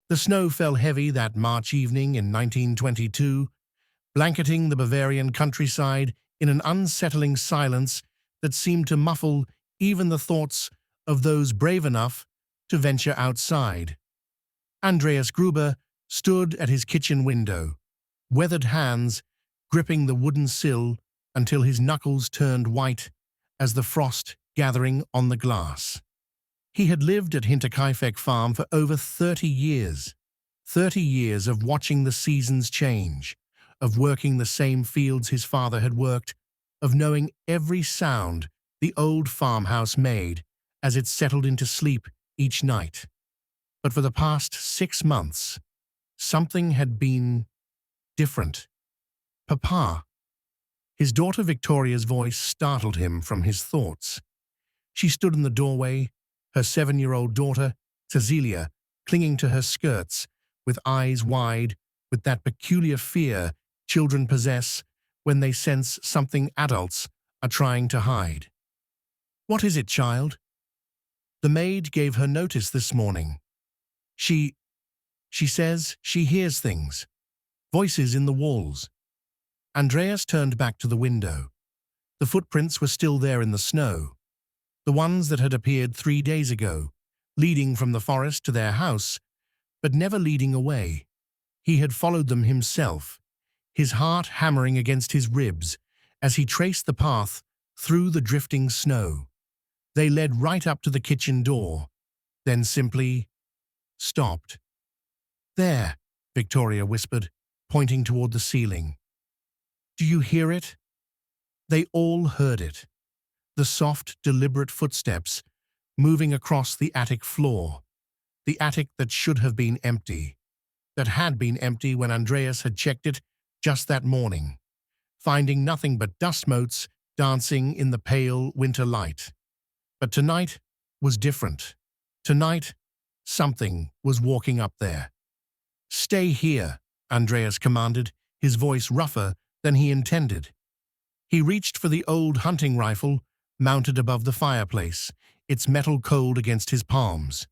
The snow fell heavy that March evening in 1922, blanketing the Bavarian countryside in an unsettling silence that seemed to muffle even the thoughts of those brave enough to venture outside. Andreas Gruber stood at his kitchen window, weathered hands gripping the wooden sill until his knuckles turned white as the frost gathering on the glass. He had lived at Hinterkaifeck farm for over 30 years. 30 years of watching the seasons change, of working the same fields his father had worked, of knowing every sound the old farmhouse made as it settled into sleep each night. But for the past 6 months, something had been different. Papa. His daughter Victoria's voice startled him from his thoughts. She stood in the doorway, her 7-year-old daughter, Cecilia, clinging to her skirts, with eyes wide, with that peculiar fear children possess when they sense something adults are trying to hide. "What is it, child?" "The maid gave her notice this morning. She says she hears things, voices in the walls." Andreas turned back to the window. The footprints were still there in the snow, the ones that had appeared 3 days ago, leading from the forest to their house, but never leading away. He had followed them himself, his heart hammering against his ribs as he traced the path through the drifting snow. They led right up to the kitchen door, then simply stopped. "There," Victoria whispered, pointing toward the ceiling. "Do you hear it?" They all heard it. The soft, deliberate footsteps moving across the attic floor. The attic that should have been empty, that had been empty when Andreas had checked it just that morning, finding nothing but dust motes dancing in the pale winter light. But tonight was different. Tonight, something was walking up there. "Stay here," Andreas commanded, his voice rougher than he intended. He reached for the old hunting rifle mounted above the fireplace, its metal cold against his palms.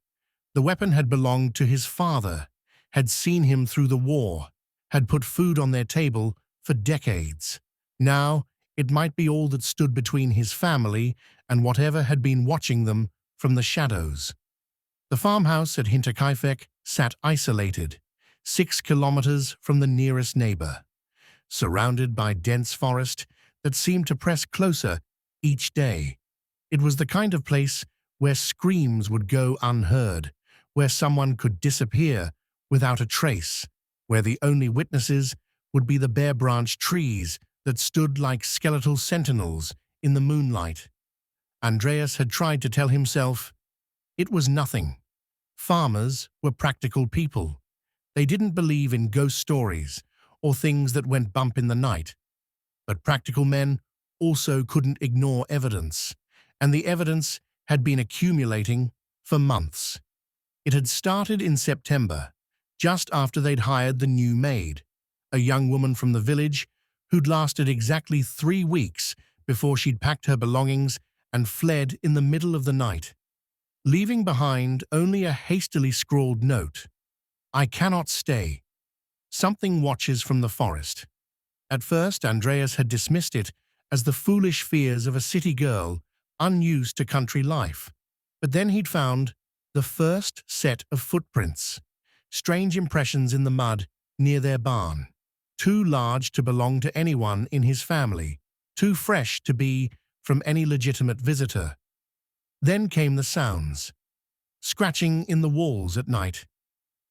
The weapon had belonged to his father, had seen him through the war, had put food on their table for decades. Now, it might be all that stood between his family and whatever had been watching them from the shadows. The farmhouse at Hinterkaifeck sat isolated, 6 kilometers from the nearest neighbor, surrounded by dense forest that seemed to press closer each day. It was the kind of place where screams would go unheard, where someone could disappear without a trace, where the only witnesses would be the bare-branched trees that stood like skeletal sentinels in the moonlight. Andreas had tried to tell himself it was nothing. Farmers were practical people. They didn't believe in ghost stories or things that went bump in the night. But practical men also couldn't ignore evidence, and the evidence had been accumulating for months. It had started in September, just after they'd hired the new maid, a young woman from the village who'd lasted exactly 3 weeks before she'd packed her belongings and fled in the middle of the night, leaving behind only a hastily scrawled note. "I cannot stay. Something watches from the forest." At first, Andreas had dismissed it as the foolish fears of a city girl unused to country life. But then he'd found the first set of footprints, strange impressions in the mud near their barn, too large to belong to anyone in his family, too fresh to be from any legitimate visitor. Then came the sounds. Scratching in the walls at night,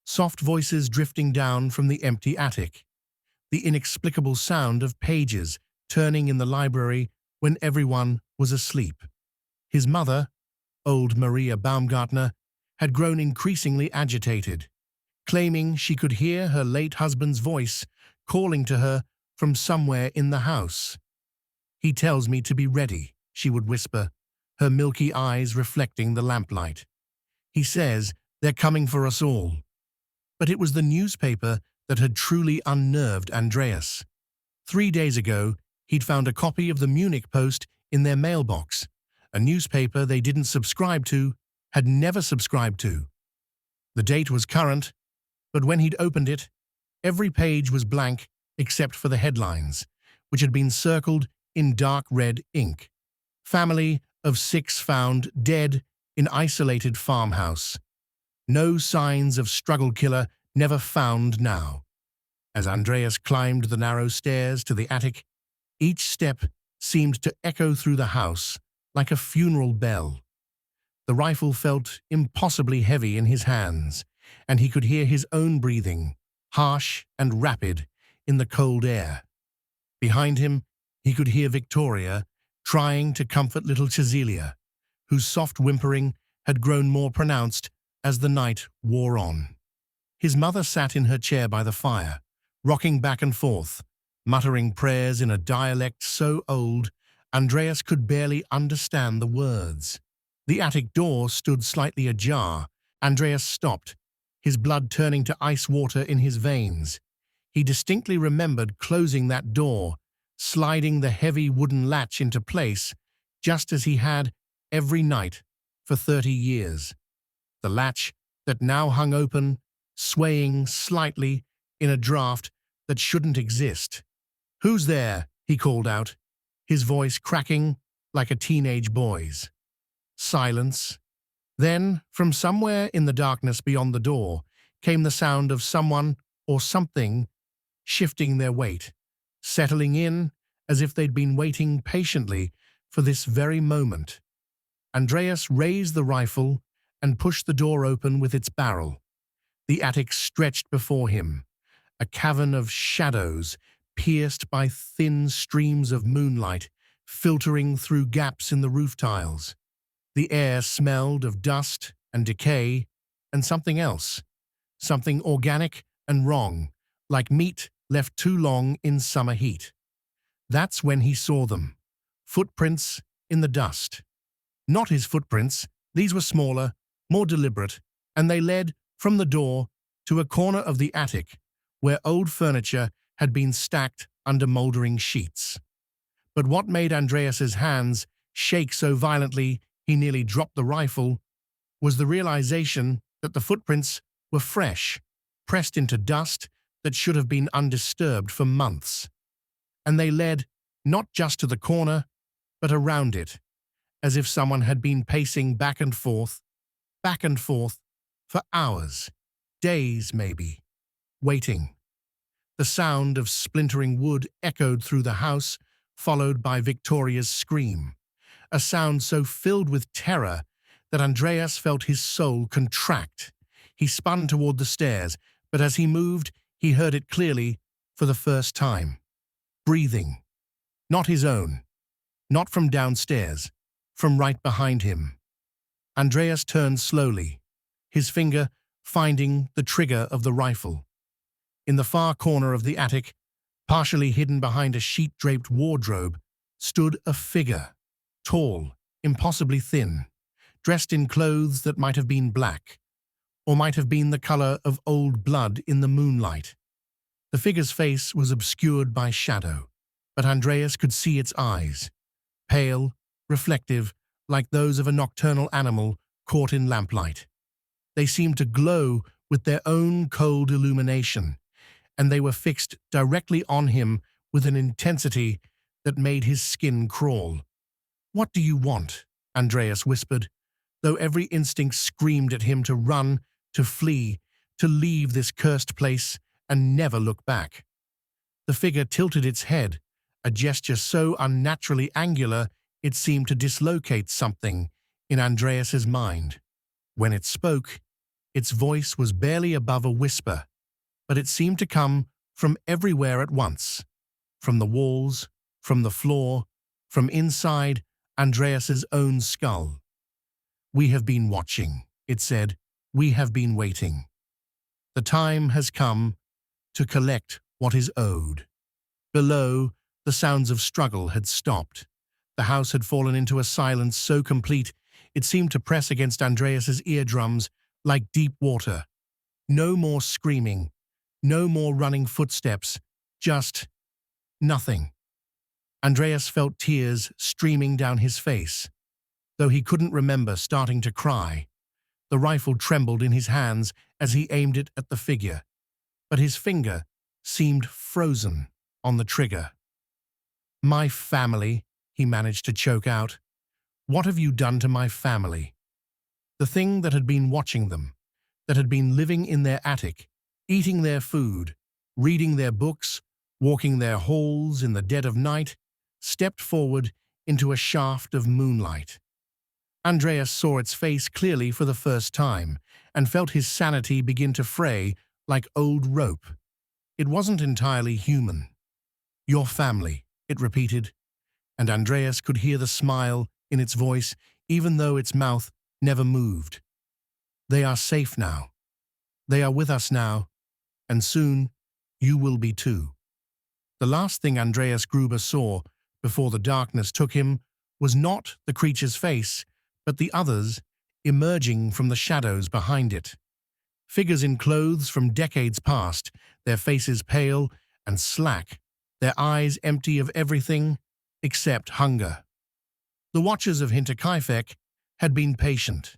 soft voices drifting down from the empty attic, the inexplicable sound of pages turning in the library when everyone was asleep. His mother, old Maria Baumgartner, had grown increasingly agitated, claiming she could hear her late husband's voice calling to her from somewhere in the house. "He tells me to be ready," she would whisper, her milky eyes reflecting the lamplight. "He says they're coming for us all." But it was the newspaper that had truly unnerved Andreas. 3 days ago, he'd found a copy of the Munich Post in their mailbox, a newspaper they didn't subscribe to, had never subscribed to. The date was current, But when he'd opened it, every page was blank except for the headlines, which had been circled in dark red ink. Family of 6 found dead in isolated farmhouse. No signs of struggle killer never found now. As Andreas climbed the narrow stairs to the attic, each step seemed to echo through the house like a funeral bell. The rifle felt impossibly heavy in his hands, and he could hear his own breathing, harsh and rapid, in the cold air. Behind him, he could hear Victoria trying to comfort little Cecilia, whose soft whimpering had grown more pronounced as the night wore on. His mother sat in her chair by the fire, rocking back and forth, muttering prayers in a dialect so old Andreas could barely understand the words. The attic door stood slightly ajar. Andreas stopped, his blood turning to ice water in his veins. He distinctly remembered closing that door, sliding the heavy wooden latch into place, just as he had every night for 30 years. The latch that now hung open, swaying slightly in a draft that shouldn't exist. "Who's there?" he called out, his voice cracking like a teenage boy's. Silence. Then, from somewhere in the darkness beyond the door, came the sound of someone or something shifting their weight, settling in as if they'd been waiting patiently for this very moment. Andreas raised the rifle and pushed the door open with its barrel. The attic stretched before him, a cavern of shadows pierced by thin streams of moonlight filtering through gaps in the roof tiles. The air smelled of dust and decay and something else, something organic and wrong, like meat left too long in summer heat. That's when he saw them, footprints in the dust. Not his footprints, these were smaller, more deliberate, and they led from the door to a corner of the attic where old furniture had been stacked under moldering sheets. But what made Andreas's hands shake so violently he nearly dropped the rifle was the realization that the footprints were fresh, pressed into dust that should have been undisturbed for months. And they led not just to the corner, but around it, as if someone had been pacing back and forth, for hours, days maybe, waiting. The sound of splintering wood echoed through the house, followed by Victoria's scream, a sound so filled with terror that Andreas felt his soul contract. He spun toward the stairs, but as he moved, he heard it clearly for the first time. Breathing. Not his own. Not from downstairs. From right behind him. Andreas turned slowly, his finger finding the trigger of the rifle. In the far corner of the attic, partially hidden behind a sheet-draped wardrobe, stood a figure, tall, impossibly thin, dressed in clothes that might have been black, or might have been the color of old blood in the moonlight. The figure's face was obscured by shadow, but Andreas could see its eyes, pale, reflective, like those of a nocturnal animal caught in lamplight. They seemed to glow with their own cold illumination, and they were fixed directly on him with an intensity that made his skin crawl. "What do you want?" Andreas whispered, though every instinct screamed at him to run, to flee, to leave this cursed place and never look back. The figure tilted its head, a gesture so unnaturally angular it seemed to dislocate something in Andreas's mind. When it spoke, its voice was barely above a whisper, but it seemed to come from everywhere at once, from the walls, from the floor, from inside Andreas's own skull. "We have been watching," it said. "We have been waiting. The time has come to collect what is owed." Below, the sounds of struggle had stopped. The house had fallen into a silence so complete it seemed to press against Andreas's eardrums like deep water. No more screaming, no more running footsteps, just nothing. Andreas felt tears streaming down his face, though he couldn't remember starting to cry. The rifle trembled in his hands as he aimed it at the figure, but his finger seemed frozen on the trigger. "My family," he managed to choke out. "What have you done to my family?" The thing that had been watching them, that had been living in their attic, eating their food, reading their books, walking their halls in the dead of night, stepped forward into a shaft of moonlight. Andreas saw its face clearly for the first time and felt his sanity begin to fray like old rope. It wasn't entirely human. "Your family," it repeated, and Andreas could hear the smile in its voice even though its mouth never moved. "They are safe now. They are with us now, and soon you will be too." The last thing Andreas Gruber saw before the darkness took him was not the creature's face, but the others emerging from the shadows behind it. Figures in clothes from decades past, their faces pale and slack, their eyes empty of everything except hunger. The watchers of Hinterkaifeck had been patient,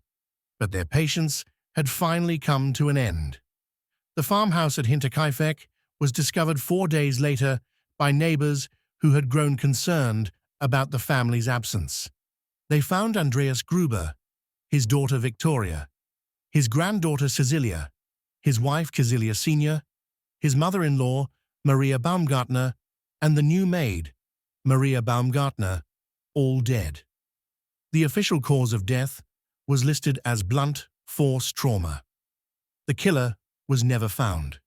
but their patience had finally come to an end. The farmhouse at Hinterkaifeck was discovered 4 days later by neighbors who had grown concerned about the family's absence. They found Andreas Gruber, his daughter Victoria, his granddaughter Cecilia, his wife Cecilia Sr., his mother-in-law Maria Baumgartner, and the new maid, Maria Baumgartner, all dead. The official cause of death was listed as blunt force trauma. The killer was never found.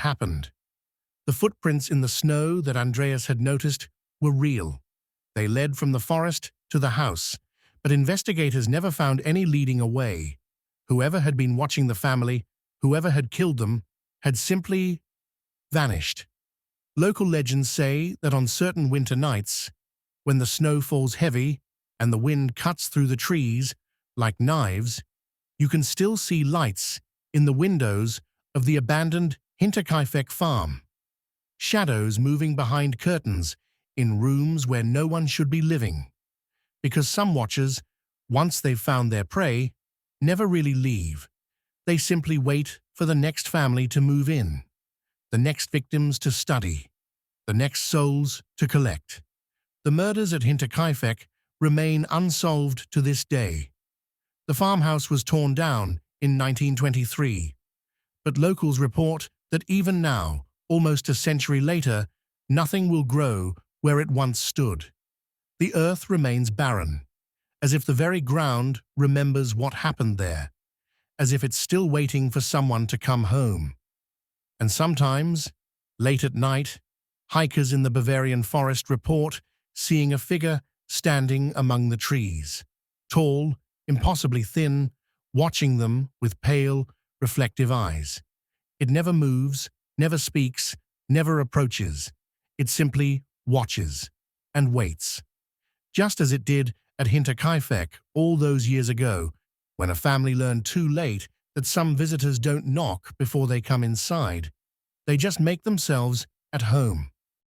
Happened. The footprints in the snow that Andreas had noticed were real. They led from the forest to the house, but investigators never found any leading away. Whoever had been watching the family, whoever had killed them, had simply vanished. Local legends say that on certain winter nights, when the snow falls heavy and the wind cuts through the trees like knives, you can still see lights in the windows of the abandoned Hinterkaifeck farm. Shadows moving behind curtains in rooms where no one should be living. Because some watchers, once they've found their prey, never really leave. They simply wait for the next family to move in, the next victims to study, the next souls to collect. The murders at Hinterkaifeck remain unsolved to this day. The farmhouse was torn down in 1923, but locals report that even now, almost a century later, nothing will grow where it once stood. The earth remains barren, as if the very ground remembers what happened there, as if it's still waiting for someone to come home. And sometimes, late at night, hikers in the Bavarian forest report seeing a figure standing among the trees, tall, impossibly thin, watching them with pale, reflective eyes. It never moves, never speaks, never approaches. It simply watches and waits. Just as it did at Hinterkaifeck all those years ago, when a family learned too late that some visitors don't knock before they come inside. They just make themselves at home.